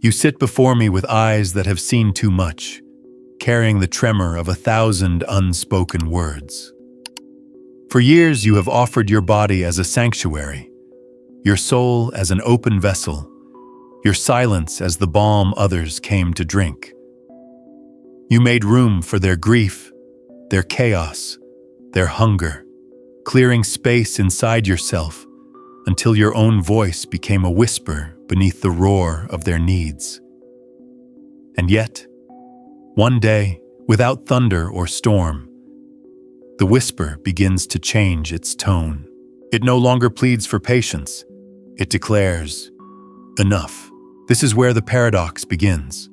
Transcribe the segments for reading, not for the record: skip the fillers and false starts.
You sit before me with eyes that have seen too much, carrying the tremor of 1,000 unspoken words. For years you have offered your body as a sanctuary, your soul as an open vessel, your silence as the balm others came to drink. You made room for their grief, their chaos, their hunger, clearing space inside yourself until your own voice became a whisper beneath the roar of their needs. And yet, one day, without thunder or storm, the whisper begins to change its tone. It no longer pleads for patience. It declares, enough. This is where the paradox begins.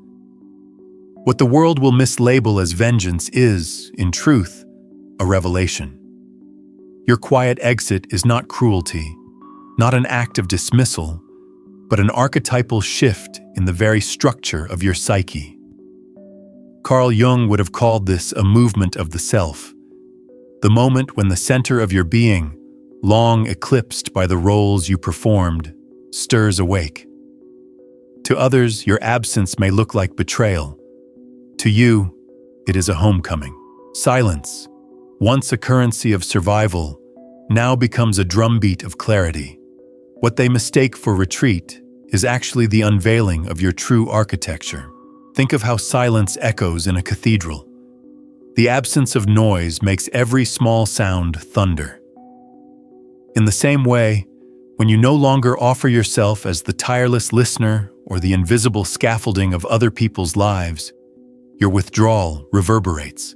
What the world will mislabel as vengeance is, in truth, a revelation. Your quiet exit is not cruelty, not an act of dismissal, but an archetypal shift in the very structure of your psyche. Carl Jung would have called this a movement of the self, the moment when the center of your being, long eclipsed by the roles you performed, stirs awake. To others, your absence may look like betrayal. To you, it is a homecoming. Silence, once a currency of survival, now becomes a drumbeat of clarity. What they mistake for retreat is actually the unveiling of your true architecture. Think of how silence echoes in a cathedral. The absence of noise makes every small sound thunder. In the same way, when you no longer offer yourself as the tireless listener or the invisible scaffolding of other people's lives, your withdrawal reverberates.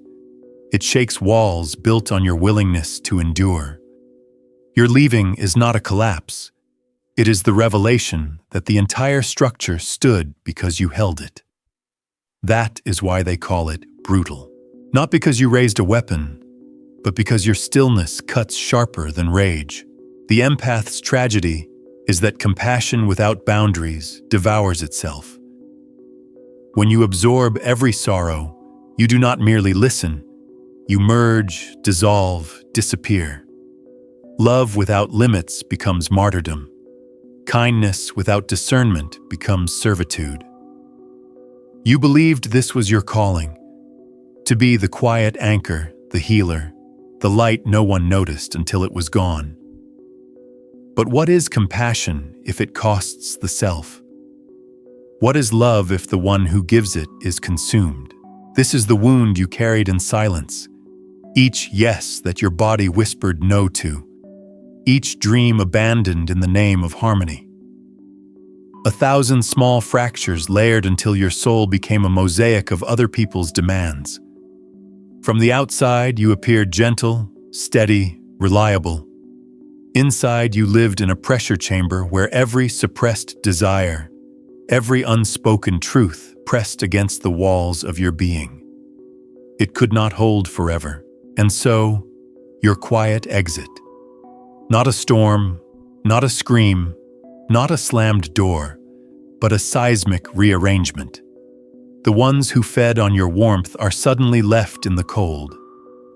It shakes walls built on your willingness to endure. Your leaving is not a collapse. It is the revelation that the entire structure stood because you held it. That is why they call it brutal. Not because you raised a weapon, but because your stillness cuts sharper than rage. The empath's tragedy is that compassion without boundaries devours itself. When you absorb every sorrow, you do not merely listen. You merge, dissolve, disappear. Love without limits becomes martyrdom. Kindness without discernment becomes servitude. You believed this was your calling, to be the quiet anchor, the healer, the light no one noticed until it was gone. But what is compassion if it costs the self? What is love if the one who gives it is consumed? This is the wound you carried in silence. Each yes that your body whispered no to. Each dream abandoned in the name of harmony. 1,000 small fractures layered until your soul became a mosaic of other people's demands. From the outside, you appeared gentle, steady, reliable. Inside, you lived in a pressure chamber where every suppressed desire, every unspoken truth pressed against the walls of your being. It could not hold forever, and so, your quiet exit. Not a storm, not a scream, not a slammed door, but a seismic rearrangement. The ones who fed on your warmth are suddenly left in the cold.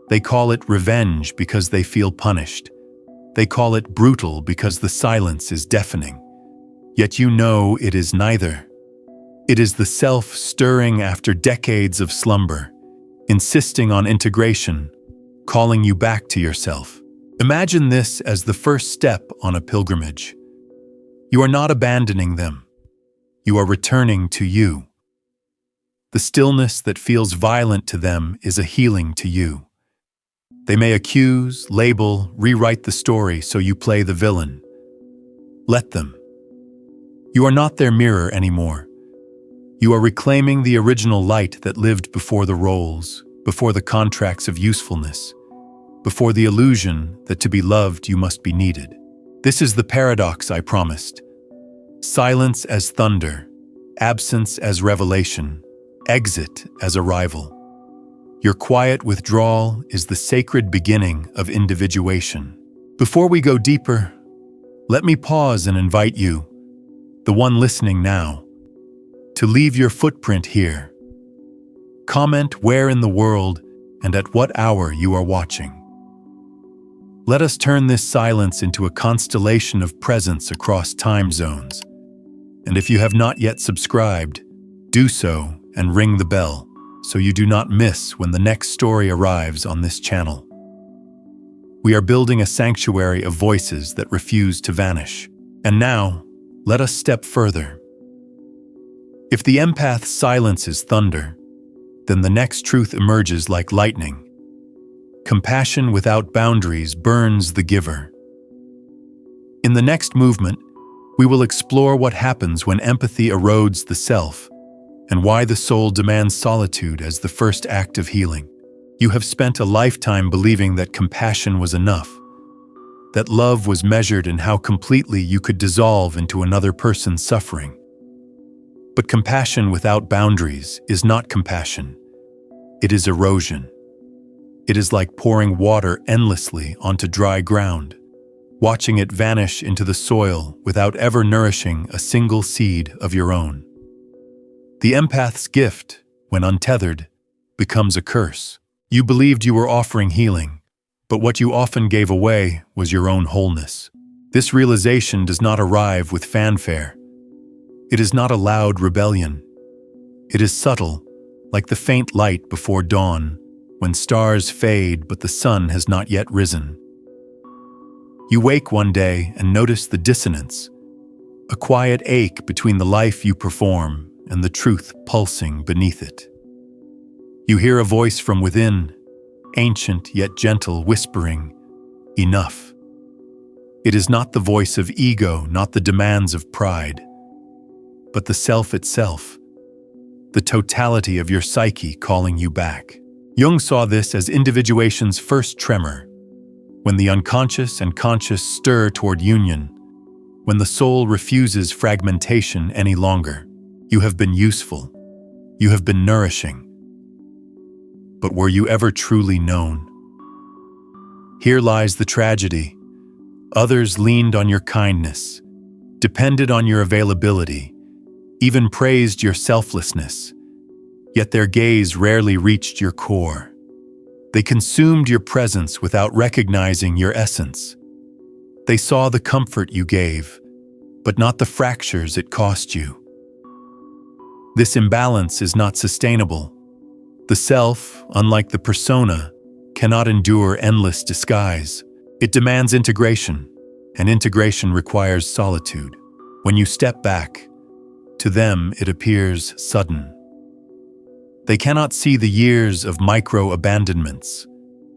They call it revenge because they feel punished. They call it brutal because the silence is deafening. Yet you know it is neither. It is the self stirring after decades of slumber, insisting on integration, calling you back to yourself. Imagine this as the first step on a pilgrimage. You are not abandoning them. You are returning to you. The stillness that feels violent to them is a healing to you. They may accuse, label, rewrite the story so you play the villain. Let them. You are not their mirror anymore. You are reclaiming the original light that lived before the roles, before the contracts of usefulness, before the illusion that to be loved you must be needed. This is the paradox I promised. Silence as thunder, absence as revelation, exit as arrival. Your quiet withdrawal is the sacred beginning of individuation. Before we go deeper, let me pause and invite you, the one listening now, to leave your footprint here. Comment where in the world and at what hour you are watching. Let us turn this silence into a constellation of presence across time zones. And if you have not yet subscribed, do so and ring the bell so you do not miss when the next story arrives on this channel. We are building a sanctuary of voices that refuse to vanish. And now, let us step further. If the empath's silence is thunder, then the next truth emerges like lightning. Compassion without boundaries burns the giver. In the next movement, we will explore what happens when empathy erodes the self and why the soul demands solitude as the first act of healing. You have spent a lifetime believing that compassion was enough, that love was measured in how completely you could dissolve into another person's suffering. But compassion without boundaries is not compassion. It is erosion. It is like pouring water endlessly onto dry ground, watching it vanish into the soil without ever nourishing a single seed of your own. The empath's gift, when untethered, becomes a curse. You believed you were offering healing, but what you often gave away was your own wholeness. This realization does not arrive with fanfare. It is not a loud rebellion. It is subtle, like the faint light before dawn, when stars fade but the sun has not yet risen. You wake one day and notice the dissonance, a quiet ache between the life you perform and the truth pulsing beneath it. You hear a voice from within, ancient yet gentle, whispering, "Enough." It is not the voice of ego, not the demands of pride, but the self itself, the totality of your psyche calling you back. Jung saw this as individuation's first tremor, when the unconscious and conscious stir toward union, when the soul refuses fragmentation any longer. You have been useful. You have been nourishing. But were you ever truly known? Here lies the tragedy. Others leaned on your kindness, depended on your availability, even praised your selflessness, yet their gaze rarely reached your core. They consumed your presence without recognizing your essence. They saw the comfort you gave, but not the fractures it cost you. This imbalance is not sustainable. The self, unlike the persona, cannot endure endless disguise. It demands integration, and integration requires solitude. When you step back, to them it appears sudden. They cannot see the years of micro-abandonments,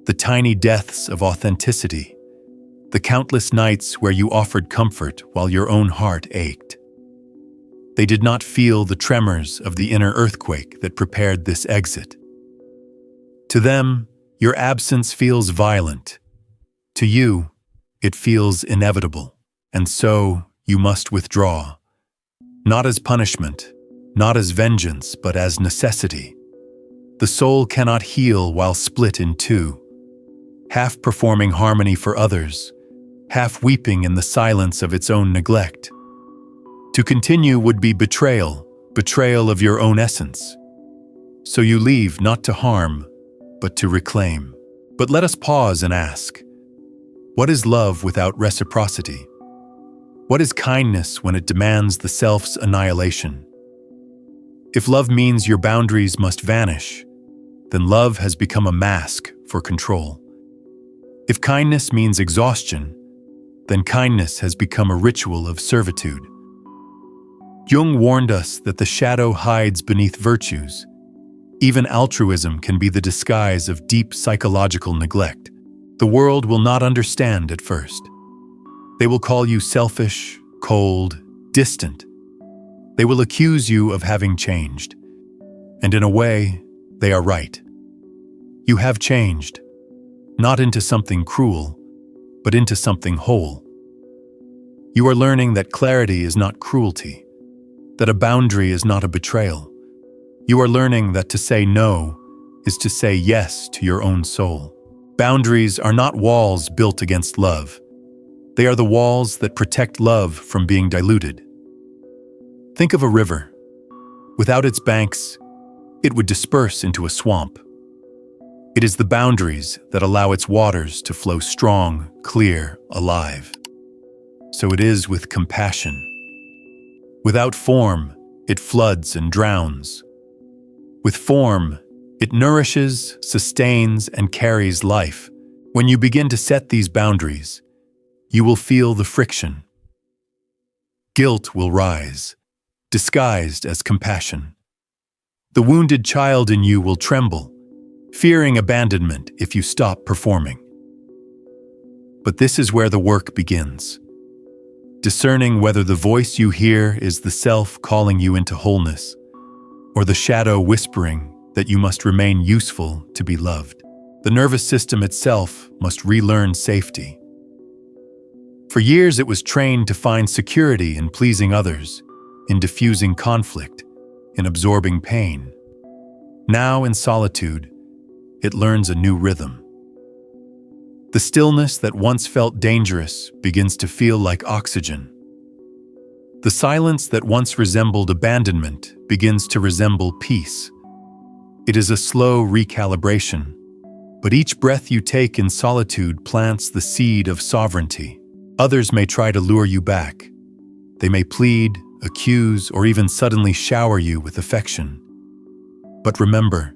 the tiny deaths of authenticity, the countless nights where you offered comfort while your own heart ached. They did not feel the tremors of the inner earthquake that prepared this exit. To them, your absence feels violent. To you, it feels inevitable, and so you must withdraw. Not as punishment, not as vengeance, but as necessity. The soul cannot heal while split in two, half performing harmony for others, half weeping in the silence of its own neglect. To continue would be betrayal, betrayal of your own essence. So you leave not to harm, but to reclaim. But let us pause and ask, what is love without reciprocity? What is kindness when it demands the self's annihilation? If love means your boundaries must vanish, then love has become a mask for control. If kindness means exhaustion, then kindness has become a ritual of servitude. Jung warned us that the shadow hides beneath virtues. Even altruism can be the disguise of deep psychological neglect. The world will not understand at first. They will call you selfish, cold, distant. They will accuse you of having changed. And in a way, they are right. You have changed, not into something cruel, but into something whole. You are learning that clarity is not cruelty, that a boundary is not a betrayal. You are learning that to say no is to say yes to your own soul. Boundaries are not walls built against love. They are the walls that protect love from being diluted. Think of a river. Without its banks, it would disperse into a swamp. It is the boundaries that allow its waters to flow strong, clear, alive. So it is with compassion. Without form, it floods and drowns. With form, it nourishes, sustains, and carries life. When you begin to set these boundaries, you will feel the friction. Guilt will rise, disguised as compassion. The wounded child in you will tremble, fearing abandonment if you stop performing. But this is where the work begins. Discerning whether the voice you hear is the self calling you into wholeness, or the shadow whispering that you must remain useful to be loved. The nervous system itself must relearn safety. For years it was trained to find security in pleasing others, in diffusing conflict, in absorbing pain. Now, in solitude, it learns a new rhythm. The stillness that once felt dangerous begins to feel like oxygen. The silence that once resembled abandonment begins to resemble peace. It is a slow recalibration, but each breath you take in solitude plants the seed of sovereignty. Others may try to lure you back. They may plead, accuse, or even suddenly shower you with affection. But remember,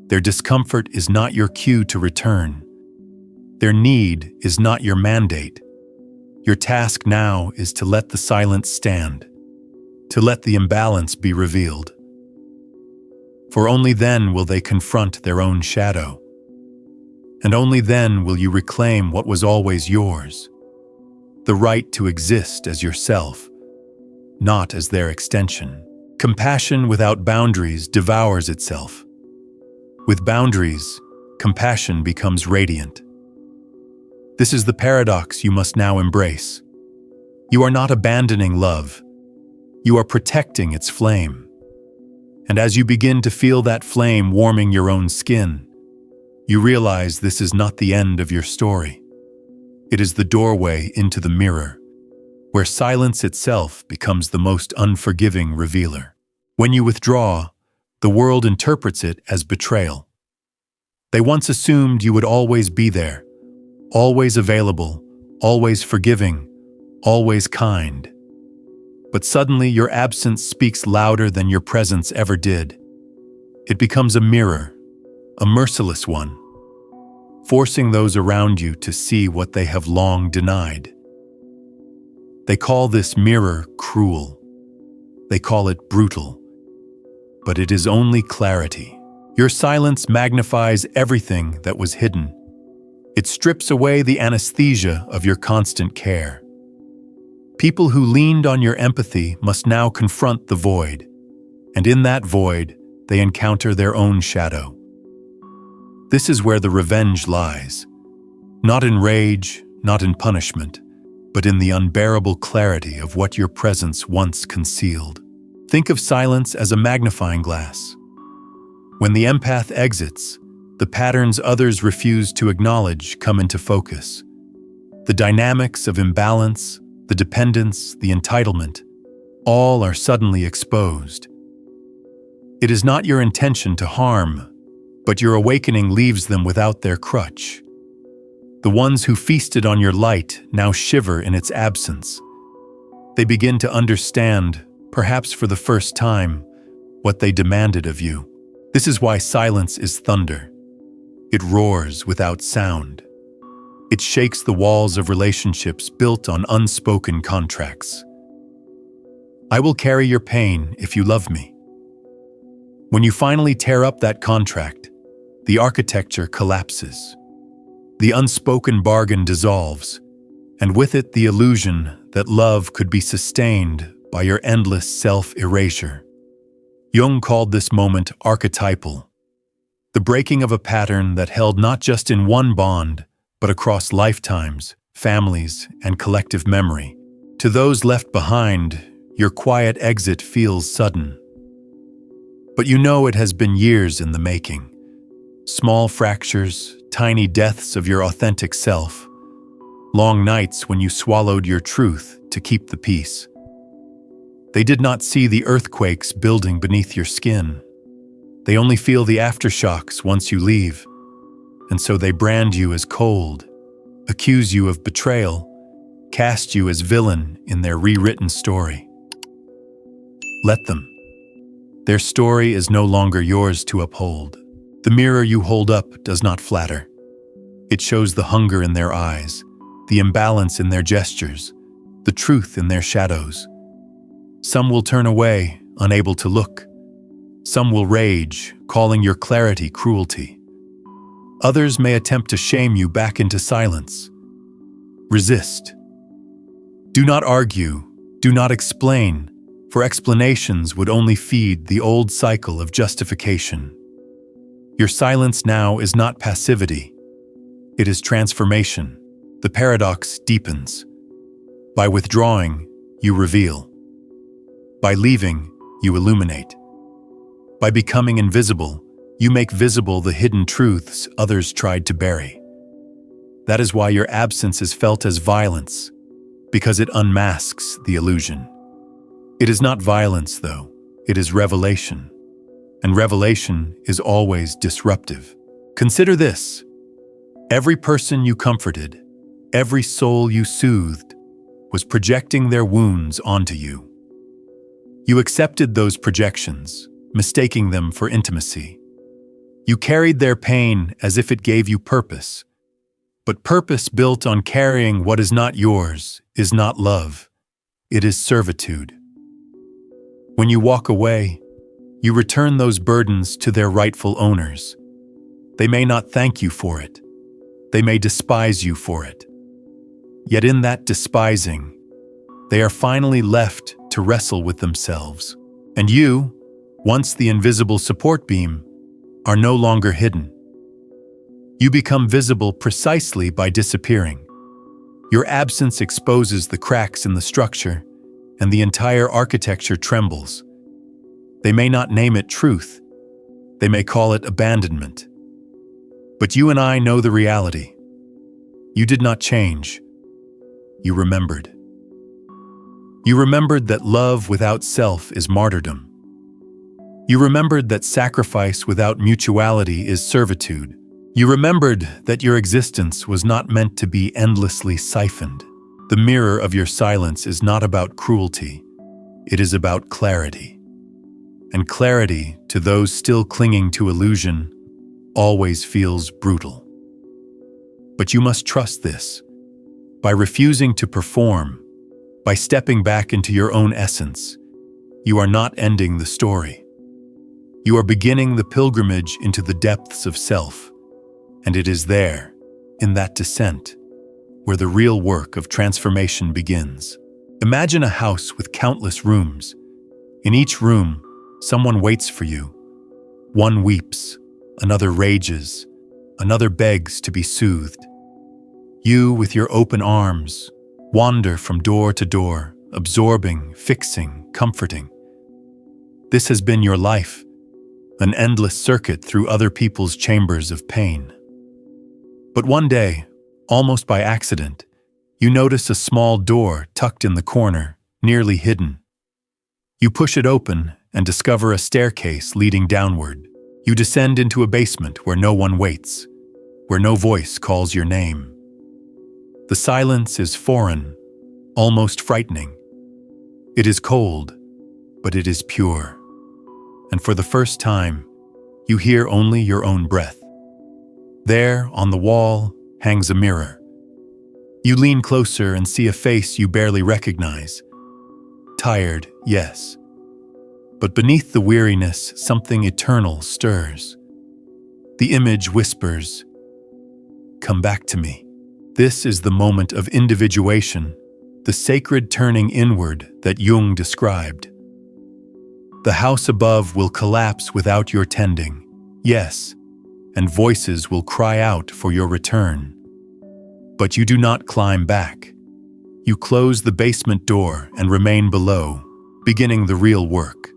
their discomfort is not your cue to return. Their need is not your mandate. Your task now is to let the silence stand, to let the imbalance be revealed. For only then will they confront their own shadow. And only then will you reclaim what was always yours, the right to exist as yourself, not as their extension. Compassion without boundaries devours itself. With boundaries, compassion becomes radiant. This is the paradox you must now embrace. You are not abandoning love. You are protecting its flame. And as you begin to feel that flame warming your own skin, you realize this is not the end of your story. It is the doorway into the mirror, where silence itself becomes the most unforgiving revealer. When you withdraw, the world interprets it as betrayal. They once assumed you would always be there, always available, always forgiving, always kind. But suddenly your absence speaks louder than your presence ever did. It becomes a mirror, a merciless one, forcing those around you to see what they have long denied. They call this mirror cruel. They call it brutal. But it is only clarity. Your silence magnifies everything that was hidden. It strips away the anesthesia of your constant care. People who leaned on your empathy must now confront the void, and in that void, they encounter their own shadow. This is where the revenge lies, not in rage, not in punishment, but in the unbearable clarity of what your presence once concealed. Think of silence as a magnifying glass. When the empath exits, the patterns others refuse to acknowledge come into focus. The dynamics of imbalance, the dependence, the entitlement, all are suddenly exposed. It is not your intention to harm, but your awakening leaves them without their crutch. The ones who feasted on your light now shiver in its absence. They begin to understand, perhaps for the first time, what they demanded of you. This is why silence is thunder. It roars without sound. It shakes the walls of relationships built on unspoken contracts. I will carry your pain if you love me. When you finally tear up that contract, the architecture collapses. The unspoken bargain dissolves, and with it the illusion that love could be sustained by your endless self-erasure. Jung called this moment archetypal, the breaking of a pattern that held not just in one bond, but across lifetimes, families, and collective memory. To those left behind, your quiet exit feels sudden. But you know it has been years in the making. Small fractures, tiny deaths of your authentic self, long nights when you swallowed your truth to keep the peace. They did not see the earthquakes building beneath your skin. They only feel the aftershocks once you leave, and so they brand you as cold, accuse you of betrayal, cast you as villain in their rewritten story. Let them. Their story is no longer yours to uphold. The mirror you hold up does not flatter. It shows the hunger in their eyes, the imbalance in their gestures, the truth in their shadows. Some will turn away, unable to look. Some will rage, calling your clarity cruelty. Others may attempt to shame you back into silence. Resist. Do not argue, do not explain, for explanations would only feed the old cycle of justification. Your silence now is not passivity. It is transformation. The paradox deepens. By withdrawing, you reveal. By leaving, you illuminate. By becoming invisible, you make visible the hidden truths others tried to bury. That is why your absence is felt as violence, because it unmasks the illusion. It is not violence, though. It is revelation. And revelation is always disruptive. Consider this. Every person you comforted, every soul you soothed, was projecting their wounds onto you. You accepted those projections, mistaking them for intimacy. You carried their pain as if it gave you purpose. But purpose built on carrying what is not yours is not love. It is servitude. When you walk away, you return those burdens to their rightful owners. They may not thank you for it. They may despise you for it. Yet in that despising, they are finally left to wrestle with themselves. And you, once the invisible support beam, are no longer hidden. You become visible precisely by disappearing. Your absence exposes the cracks in the structure, and the entire architecture trembles. They may not name it truth. They may call it abandonment. But you and I know the reality. You did not change. You remembered. You remembered that love without self is martyrdom. You remembered that sacrifice without mutuality is servitude. You remembered that your existence was not meant to be endlessly siphoned. The mirror of your silence is not about cruelty. It is about clarity. And clarity, to those still clinging to illusion, always feels brutal. But you must trust this. By refusing to perform, by stepping back into your own essence, you are not ending the story. You are beginning the pilgrimage into the depths of self, and it is there, in that descent, where the real work of transformation begins. Imagine a house with countless rooms. In each room, someone waits for you. One weeps, another rages, another begs to be soothed. You, with your open arms, wander from door to door, absorbing, fixing, comforting. This has been your life, an endless circuit through other people's chambers of pain. But one day, almost by accident, you notice a small door tucked in the corner, nearly hidden. You push it open and discover a staircase leading downward. You descend into a basement where no one waits, where no voice calls your name. The silence is foreign, almost frightening. It is cold, but it is pure. And for the first time, you hear only your own breath. There, on the wall, hangs a mirror. You lean closer and see a face you barely recognize. Tired, yes. But beneath the weariness, something eternal stirs. The image whispers, "Come back to me." This is the moment of individuation, the sacred turning inward that Jung described. The house above will collapse without your tending, yes, and voices will cry out for your return. But you do not climb back. You close the basement door and remain below, beginning the real work,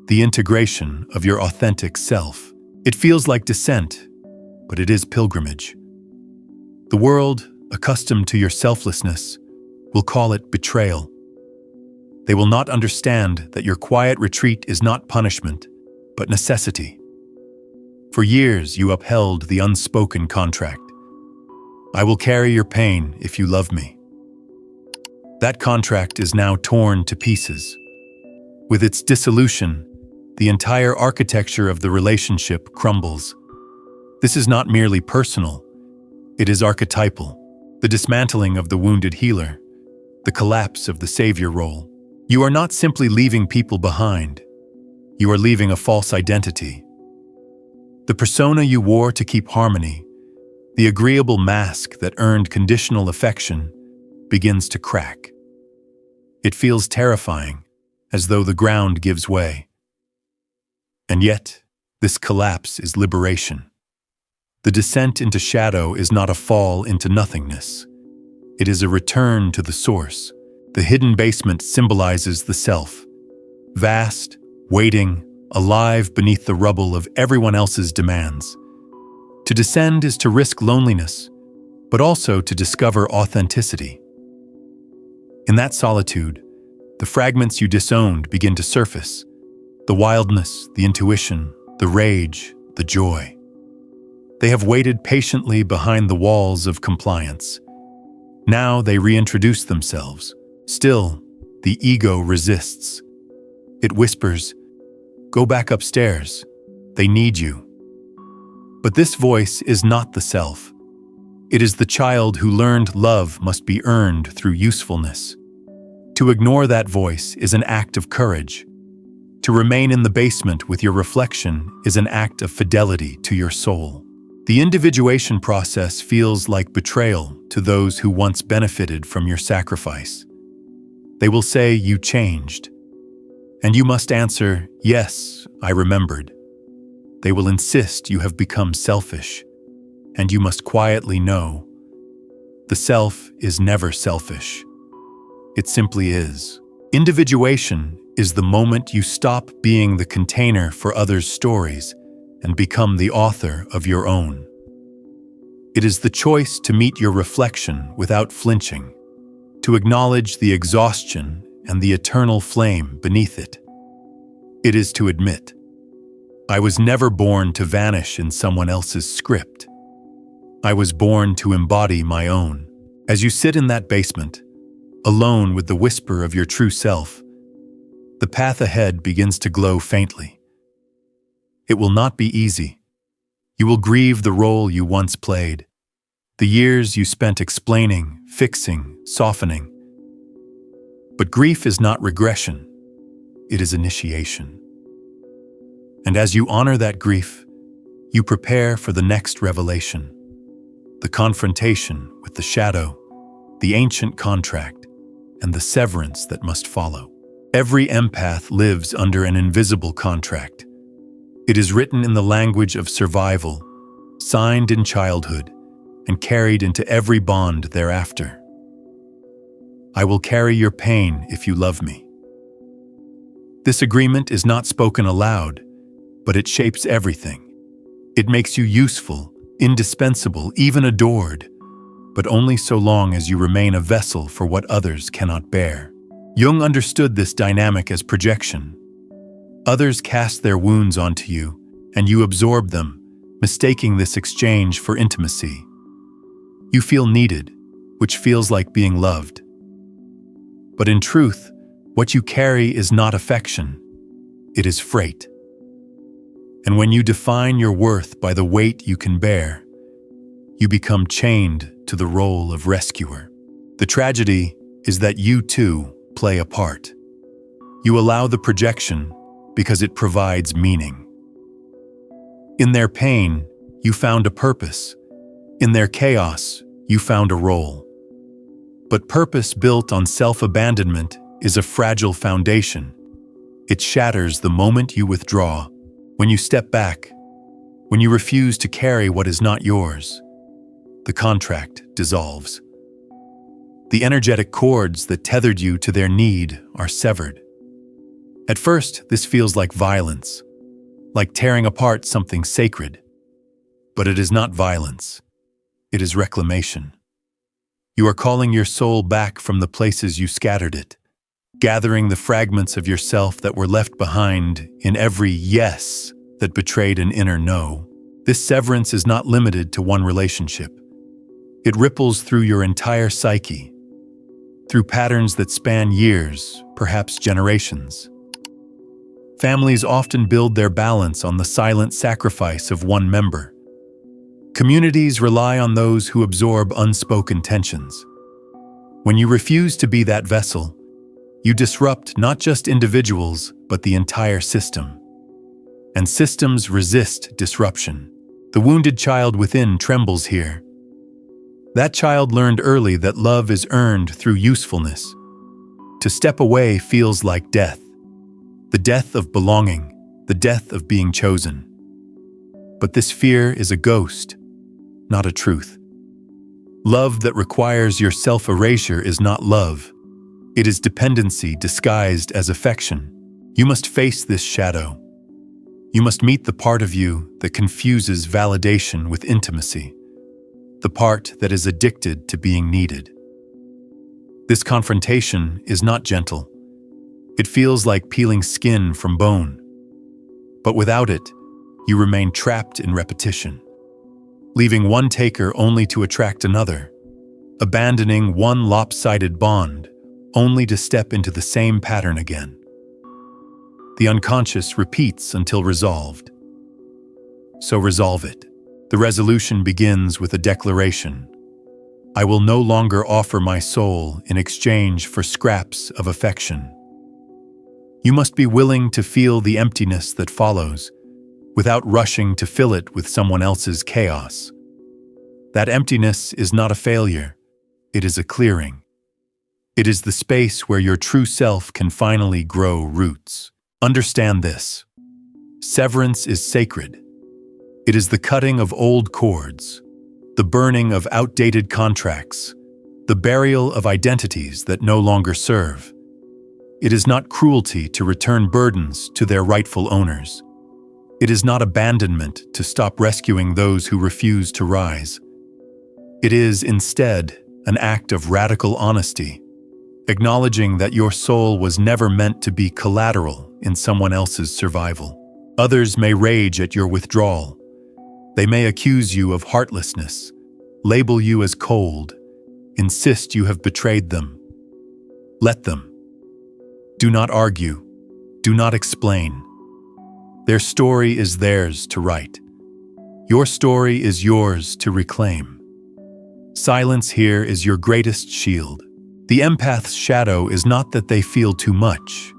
the integration of your authentic self. It feels like descent, but it is pilgrimage. The world, accustomed to your selflessness, will call it betrayal. They will not understand that your quiet retreat is not punishment, but necessity. For years you upheld the unspoken contract. I will carry your pain if you love me. That contract is now torn to pieces. With its dissolution, the entire architecture of the relationship crumbles. This is not merely personal, it is archetypal. The dismantling of the wounded healer, the collapse of the savior role. You are not simply leaving people behind, you are leaving a false identity. The persona you wore to keep harmony, the agreeable mask that earned conditional affection, begins to crack. It feels terrifying, as though the ground gives way. And yet, this collapse is liberation. The descent into shadow is not a fall into nothingness. It is a return to the source. The hidden basement symbolizes the self, vast, waiting, alive beneath the rubble of everyone else's demands. To descend is to risk loneliness, but also to discover authenticity. In that solitude, the fragments you disowned begin to surface. The wildness, the intuition, the rage, the joy. They have waited patiently behind the walls of compliance. Now they reintroduce themselves. Still, the ego resists. It whispers, "Go back upstairs. They need you." But this voice is not the self. It is the child who learned love must be earned through usefulness. To ignore that voice is an act of courage. To remain in the basement with your reflection is an act of fidelity to your soul. The individuation process feels like betrayal to those who once benefited from your sacrifice. They will say you changed, and you must answer, "Yes, I remembered." They will insist you have become selfish, and you must quietly know, the self is never selfish. It simply is. Individuation is the moment you stop being the container for others' stories and become the author of your own. It is the choice to meet your reflection without flinching, to acknowledge the exhaustion and the eternal flame beneath it. It is to admit, I was never born to vanish in someone else's script. I was born to embody my own. As you sit in that basement, alone with the whisper of your true self, the path ahead begins to glow faintly. It will not be easy. You will grieve the role you once played, the years you spent explaining, fixing, softening. But grief is not regression, it is initiation. And as you honor that grief, you prepare for the next revelation, the confrontation with the shadow, the ancient contract, and the severance that must follow. Every empath lives under an invisible contract. It is written in the language of survival, signed in childhood, and carried into every bond thereafter. I will carry your pain if you love me. This agreement is not spoken aloud, but it shapes everything. It makes you useful, indispensable, even adored, but only so long as you remain a vessel for what others cannot bear. Jung understood this dynamic as projection. Others cast their wounds onto you, and you absorb them, mistaking this exchange for intimacy. You feel needed, which feels like being loved. But in truth, what you carry is not affection, it is freight. And when you define your worth by the weight you can bear, you become chained to the role of rescuer. The tragedy is that you too play a part. You allow the projection because it provides meaning. In their pain, you found a purpose. In their chaos, you found a role. But purpose built on self-abandonment is a fragile foundation. It shatters the moment you withdraw, when you step back, when you refuse to carry what is not yours. The contract dissolves. The energetic cords that tethered you to their need are severed. At first, this feels like violence, like tearing apart something sacred. But it is not violence. It is reclamation. You are calling your soul back from the places you scattered it, gathering the fragments of yourself that were left behind in every yes that betrayed an inner no. This severance is not limited to one relationship. It ripples through your entire psyche, through patterns that span years, perhaps generations. Families often build their balance on the silent sacrifice of one member. Communities rely on those who absorb unspoken tensions. When you refuse to be that vessel, you disrupt not just individuals, but the entire system. And systems resist disruption. The wounded child within trembles here. That child learned early that love is earned through usefulness. To step away feels like death. The death of belonging, the death of being chosen. But this fear is a ghost, not a truth. Love that requires your self-erasure is not love. It is dependency disguised as affection. You must face this shadow. You must meet the part of you that confuses validation with intimacy, the part that is addicted to being needed. This confrontation is not gentle. It feels like peeling skin from bone. But without it, you remain trapped in repetition, leaving one taker only to attract another, abandoning one lopsided bond only to step into the same pattern again. The unconscious repeats until resolved. So resolve it. The resolution begins with a declaration. I will no longer offer my soul in exchange for scraps of affection. You must be willing to feel the emptiness that follows, without rushing to fill it with someone else's chaos. That emptiness is not a failure. It is a clearing. It is the space where your true self can finally grow roots. Understand this. Severance is sacred. It is the cutting of old cords, the burning of outdated contracts, the burial of identities that no longer serve. It is not cruelty to return burdens to their rightful owners. It is not abandonment to stop rescuing those who refuse to rise. It is, instead, an act of radical honesty, acknowledging that your soul was never meant to be collateral in someone else's survival. Others may rage at your withdrawal. They may accuse you of heartlessness, label you as cold, insist you have betrayed them. Let them. Do not argue. Do not explain. Their story is theirs to write. Your story is yours to reclaim. Silence here is your greatest shield. The empath's shadow is not that they feel too much,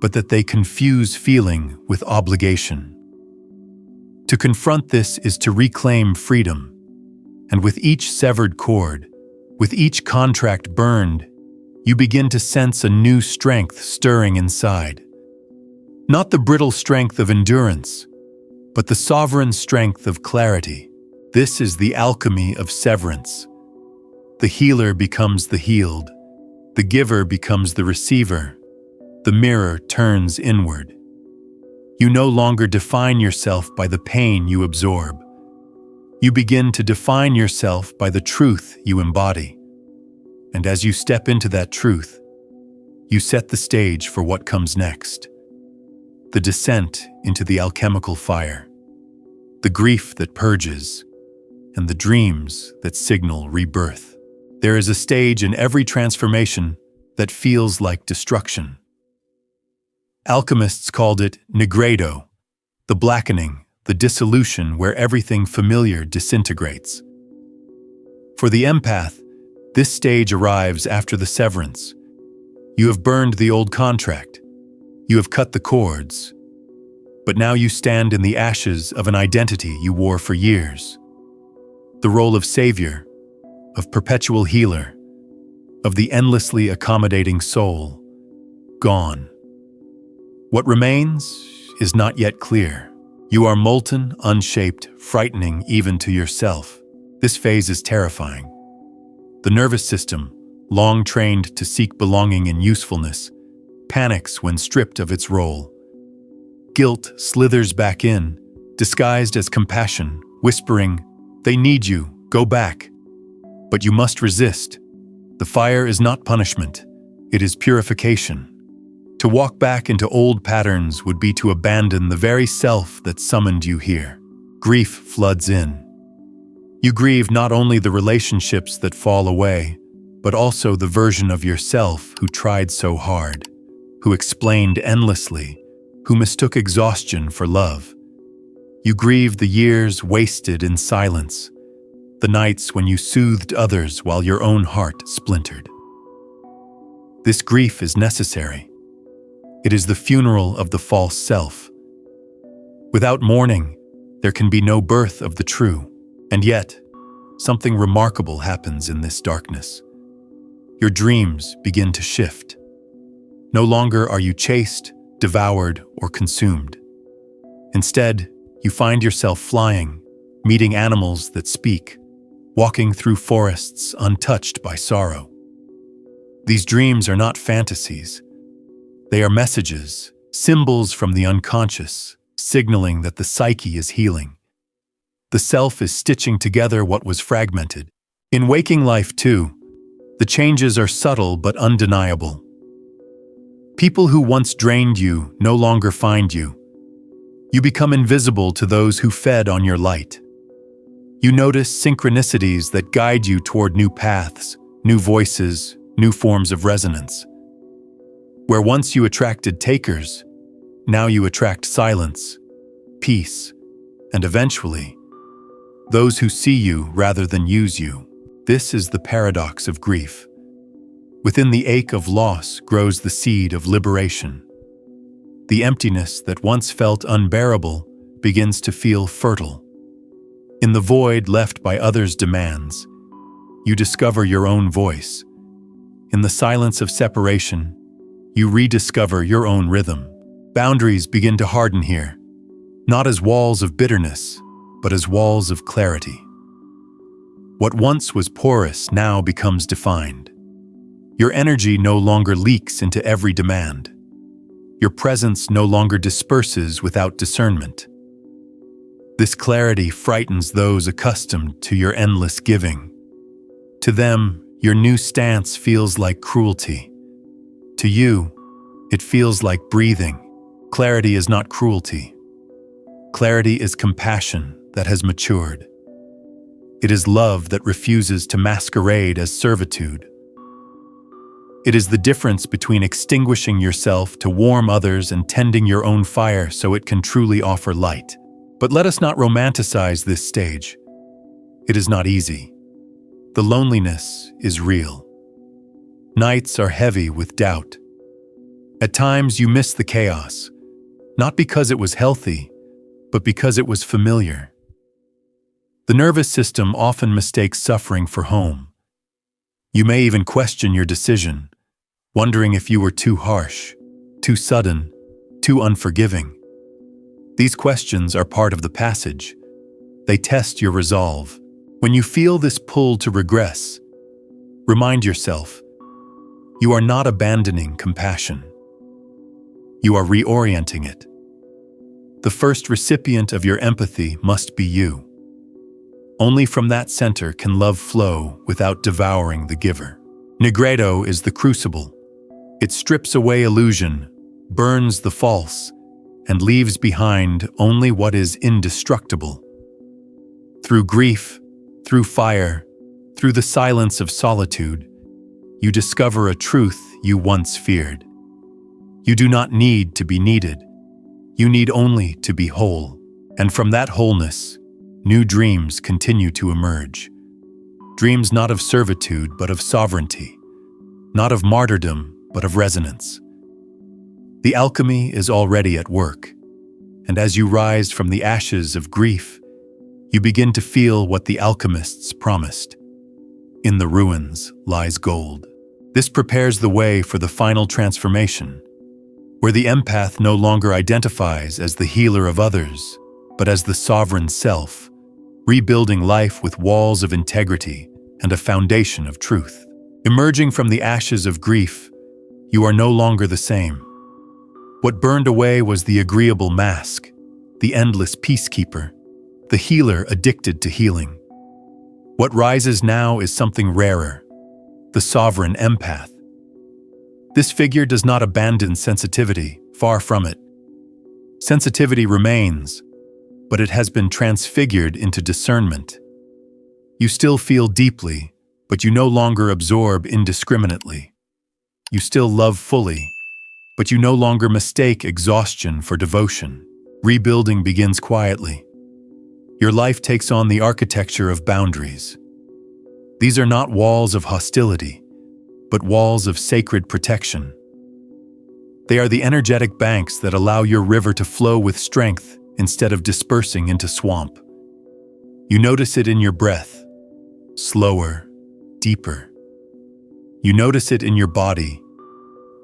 but that they confuse feeling with obligation. To confront this is to reclaim freedom, and with each severed cord, with each contract burned, you begin to sense a new strength stirring inside. Not the brittle strength of endurance, but the sovereign strength of clarity. This is the alchemy of severance. The healer becomes the healed. The giver becomes the receiver. The mirror turns inward. You no longer define yourself by the pain you absorb. You begin to define yourself by the truth you embody. And as you step into that truth, you set the stage for what comes next. The descent into the alchemical fire, the grief that purges, and the dreams that signal rebirth. There is a stage in every transformation that feels like destruction. Alchemists called it Nigredo, the blackening, the dissolution where everything familiar disintegrates. For the empath, this stage arrives after the severance. You have burned the old contract. You have cut the cords. But now you stand in the ashes of an identity you wore for years. The role of savior, of perpetual healer, of the endlessly accommodating soul, gone. What remains is not yet clear. You are molten, unshaped, frightening even to yourself. This phase is terrifying. The nervous system, long trained to seek belonging in usefulness, panics when stripped of its role. Guilt slithers back in, disguised as compassion, whispering, "They need you, go back." But you must resist. The fire is not punishment, it is purification. To walk back into old patterns would be to abandon the very self that summoned you here. Grief floods in. You grieve not only the relationships that fall away, but also the version of yourself who tried so hard, who explained endlessly, who mistook exhaustion for love. You grieve the years wasted in silence, the nights when you soothed others while your own heart splintered. This grief is necessary. It is the funeral of the false self. Without mourning, there can be no birth of the true. And yet, something remarkable happens in this darkness. Your dreams begin to shift. No longer are you chased, devoured, or consumed. Instead, you find yourself flying, meeting animals that speak, walking through forests untouched by sorrow. These dreams are not fantasies. They are messages, symbols from the unconscious, signaling that the psyche is healing. The self is stitching together what was fragmented. In waking life, too, the changes are subtle but undeniable. People who once drained you no longer find you. You become invisible to those who fed on your light. You notice synchronicities that guide you toward new paths, new voices, new forms of resonance. Where once you attracted takers, now you attract silence, peace, and eventually, those who see you rather than use you. This is the paradox of grief. Within the ache of loss grows the seed of liberation. The emptiness that once felt unbearable begins to feel fertile. In the void left by others' demands, you discover your own voice. In the silence of separation, you rediscover your own rhythm. Boundaries begin to harden here, not as walls of bitterness, but as walls of clarity. What once was porous now becomes defined. Your energy no longer leaks into every demand. Your presence no longer disperses without discernment. This clarity frightens those accustomed to your endless giving. To them, your new stance feels like cruelty. To you, it feels like breathing. Clarity is not cruelty. Clarity is compassion that has matured. It is love that refuses to masquerade as servitude. It is the difference between extinguishing yourself to warm others and tending your own fire so it can truly offer light. But let us not romanticize this stage. It is not easy. The loneliness is real. Nights are heavy with doubt. At times you miss the chaos, not because it was healthy, but because it was familiar. The nervous system often mistakes suffering for home. You may even question your decision, wondering if you were too harsh, too sudden, too unforgiving. These questions are part of the passage. They test your resolve. When you feel this pull to regress, remind yourself, you are not abandoning compassion. You are reorienting it. The first recipient of your empathy must be you. Only from that center can love flow without devouring the giver. Nigredo is the crucible. It strips away illusion, burns the false, and leaves behind only what is indestructible. Through grief, through fire, through the silence of solitude, you discover a truth you once feared. You do not need to be needed. You need only to be whole. And from that wholeness, new dreams continue to emerge. Dreams not of servitude, but of sovereignty. Not of martyrdom, but of resonance. The alchemy is already at work. And as you rise from the ashes of grief, you begin to feel what the alchemists promised. In the ruins lies gold. This prepares the way for the final transformation, where the empath no longer identifies as the healer of others, but as the sovereign self, rebuilding life with walls of integrity and a foundation of truth. Emerging from the ashes of grief, you are no longer the same. What burned away was the agreeable mask, the endless peacekeeper, the healer addicted to healing. What rises now is something rarer, the sovereign empath. This figure does not abandon sensitivity, far from it. Sensitivity remains, but it has been transfigured into discernment. You still feel deeply, but you no longer absorb indiscriminately. You still love fully, But you no longer mistake exhaustion for devotion. Rebuilding begins quietly. Your life takes on the architecture of boundaries. These are not walls of hostility, but walls of sacred protection. They are the energetic banks that allow your river to flow with strength instead of dispersing into swamp. You notice it in your breath, slower, deeper. You notice it in your body,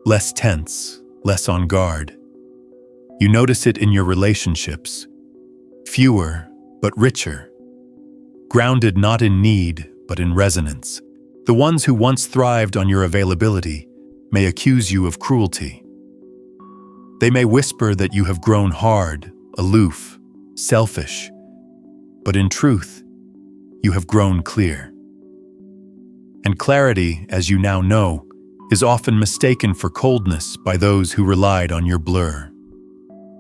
less tense, less on guard. You notice it in your relationships, fewer but richer, grounded not in need but in resonance. The ones who once thrived on your availability may accuse you of cruelty. They may whisper that you have grown hard, aloof, selfish, but in truth, you have grown clear. And clarity, as you now know, is often mistaken for coldness by those who relied on your blur.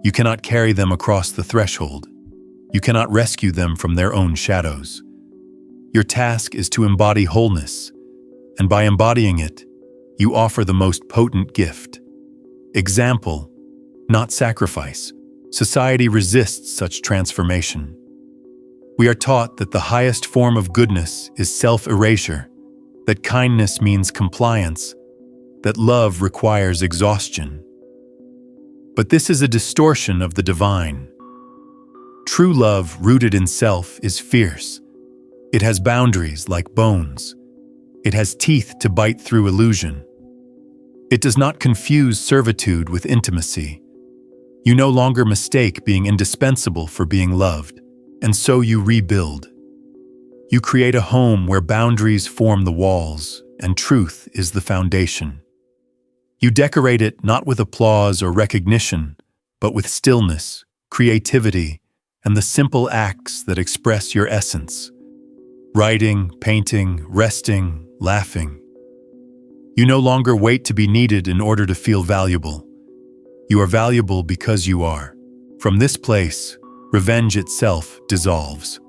You cannot carry them across the threshold. You cannot rescue them from their own shadows. Your task is to embody wholeness, and by embodying it, you offer the most potent gift. Example, not sacrifice. Society resists such transformation. We are taught that the highest form of goodness is self-erasure, that kindness means compliance, that love requires exhaustion. But this is a distortion of the divine. True love, rooted in self, is fierce. It has boundaries like bones. It has teeth to bite through illusion. It does not confuse servitude with intimacy. You no longer mistake being indispensable for being loved, and so you rebuild. You create a home where boundaries form the walls, and truth is the foundation. You decorate it not with applause or recognition, but with stillness, creativity, and the simple acts that express your essence. Writing, painting, resting, laughing. You no longer wait to be needed in order to feel valuable. You are valuable because you are. From this place, revenge itself dissolves.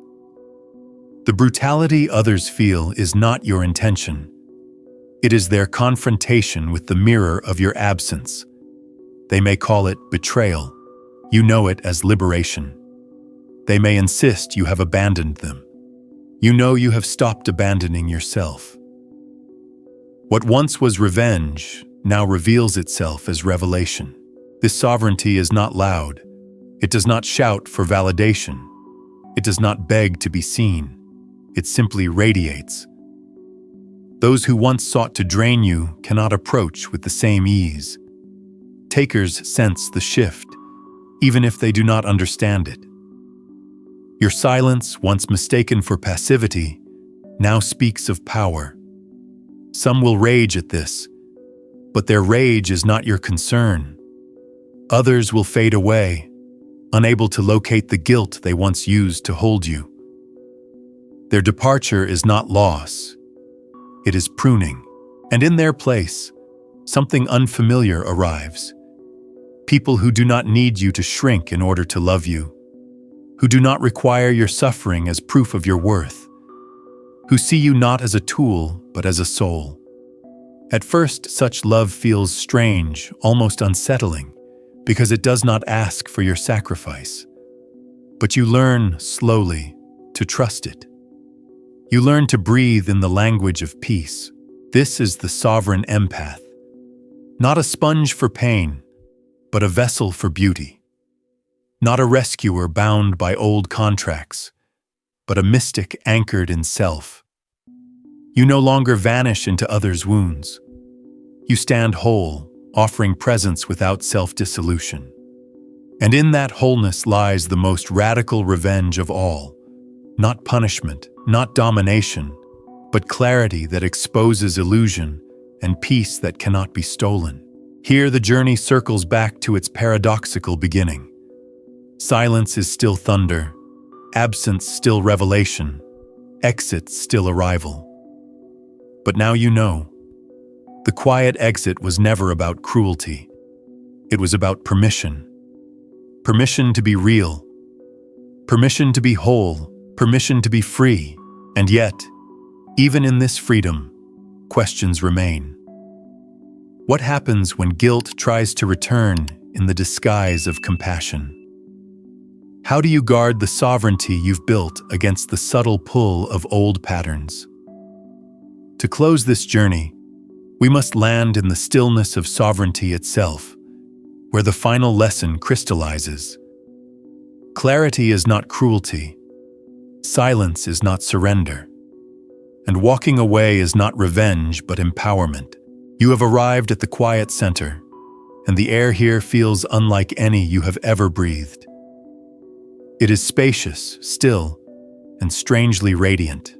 The brutality others feel is not your intention. It is their confrontation with the mirror of your absence. They may call it betrayal. You know it as liberation. They may insist you have abandoned them. You know you have stopped abandoning yourself. What once was revenge now reveals itself as revelation. This sovereignty is not loud. It does not shout for validation. It does not beg to be seen. It simply radiates. Those who once sought to drain you cannot approach with the same ease. Takers sense the shift, even if they do not understand it. Your silence, once mistaken for passivity, now speaks of power. Some will rage at this, but their rage is not your concern. Others will fade away, unable to locate the guilt they once used to hold you. Their departure is not loss. It is pruning, and in their place, something unfamiliar arrives. People who do not need you to shrink in order to love you, who do not require your suffering as proof of your worth, who see you not as a tool, but as a soul. At first, such love feels strange, almost unsettling, because it does not ask for your sacrifice. But you learn, slowly, to trust it. You learn to breathe in the language of peace. This is the sovereign empath. Not a sponge for pain, but a vessel for beauty. Not a rescuer bound by old contracts, but a mystic anchored in self. You no longer vanish into others' wounds. You stand whole, offering presence without self-dissolution. And in that wholeness lies the most radical revenge of all. Not punishment, not domination, but clarity that exposes illusion and peace that cannot be stolen. Here the journey circles back to its paradoxical beginning. Silence is still thunder, absence still revelation, exit still arrival. But now you know. The quiet exit was never about cruelty. It was about permission. Permission to be real. Permission to be whole. Permission to be free. And yet, even in this freedom, questions remain. What happens when guilt tries to return in the disguise of compassion? How do you guard the sovereignty you've built against the subtle pull of old patterns? To close this journey, we must land in the stillness of sovereignty itself, where the final lesson crystallizes. Clarity is not cruelty. Silence is not surrender. And walking away is not revenge but empowerment. You have arrived at the quiet center, and the air here feels unlike any you have ever breathed. It is spacious, still, and strangely radiant.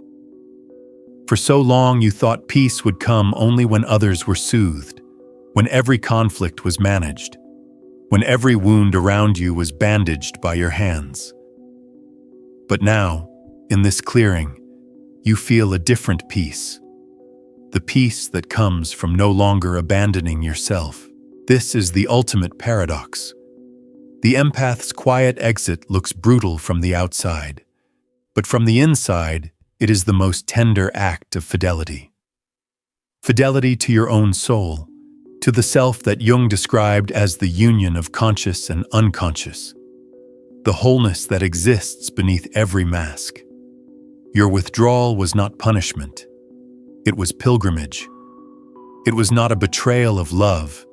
For so long you thought peace would come only when others were soothed, when every conflict was managed, when every wound around you was bandaged by your hands. But now, in this clearing, you feel a different peace. The peace that comes from no longer abandoning yourself. This is the ultimate paradox. The empath's quiet exit looks brutal from the outside, but from the inside, it is the most tender act of fidelity. Fidelity to your own soul, to the self that Jung described as the union of conscious and unconscious, the wholeness that exists beneath every mask. Your withdrawal was not punishment. It was pilgrimage. It was not a betrayal of love.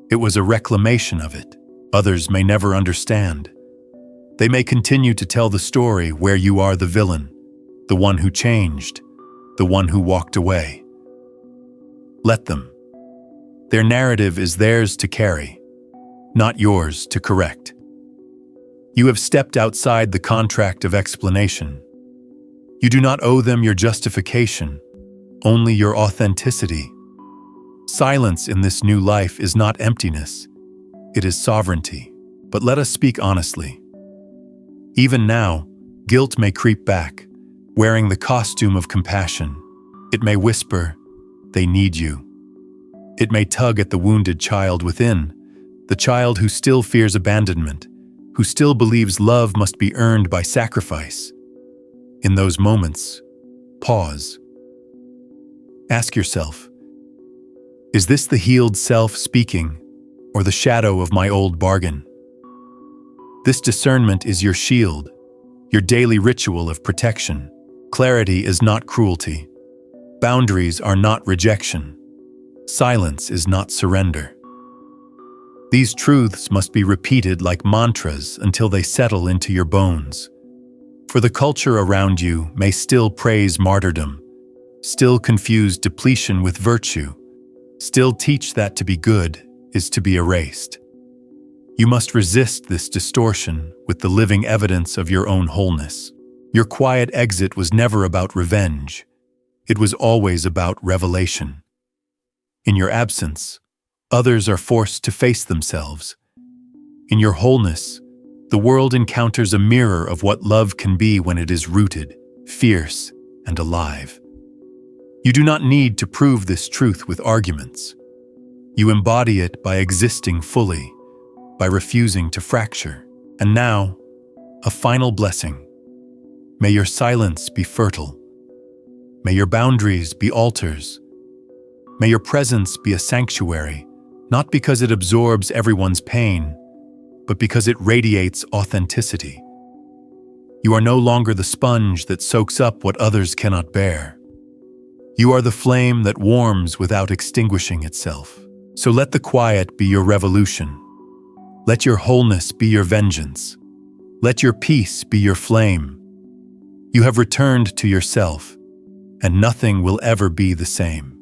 It was a reclamation of it. Others may never understand. They may continue to tell the story where you are the villain, the one who changed, the one who walked away. Let them. Their narrative is theirs to carry, not yours to correct. You have stepped outside the contract of explanation. You do not owe them your justification, only your authenticity. Silence in this new life is not emptiness. It is sovereignty. But let us speak honestly. Even now, guilt may creep back, wearing the costume of compassion. It may whisper, "They need you." It may tug at the wounded child within, the child who still fears abandonment, who still believes love must be earned by sacrifice. In those moments, pause. Ask yourself, is this the healed self speaking, or the shadow of my old bargain? This discernment is your shield, your daily ritual of protection. Clarity is not cruelty. Boundaries are not rejection. Silence is not surrender. These truths must be repeated like mantras until they settle into your bones. For the culture around you may still praise martyrdom, still confuse depletion with virtue, still teach that to be good is to be erased. You must resist this distortion with the living evidence of your own wholeness. Your quiet exit was never about revenge. It was always about revelation. In your absence, others are forced to face themselves. In your wholeness, the world encounters a mirror of what love can be when it is rooted, fierce, and alive. You do not need to prove this truth with arguments. You embody it by existing fully, by refusing to fracture. And now, a final blessing. May your silence be fertile. May your boundaries be altars. May your presence be a sanctuary, not because it absorbs everyone's pain, but because it radiates authenticity. You are no longer the sponge that soaks up what others cannot bear. You are the flame that warms without extinguishing itself. So let the quiet be your revolution. Let your wholeness be your vengeance. Let your peace be your flame. You have returned to yourself, and nothing will ever be the same.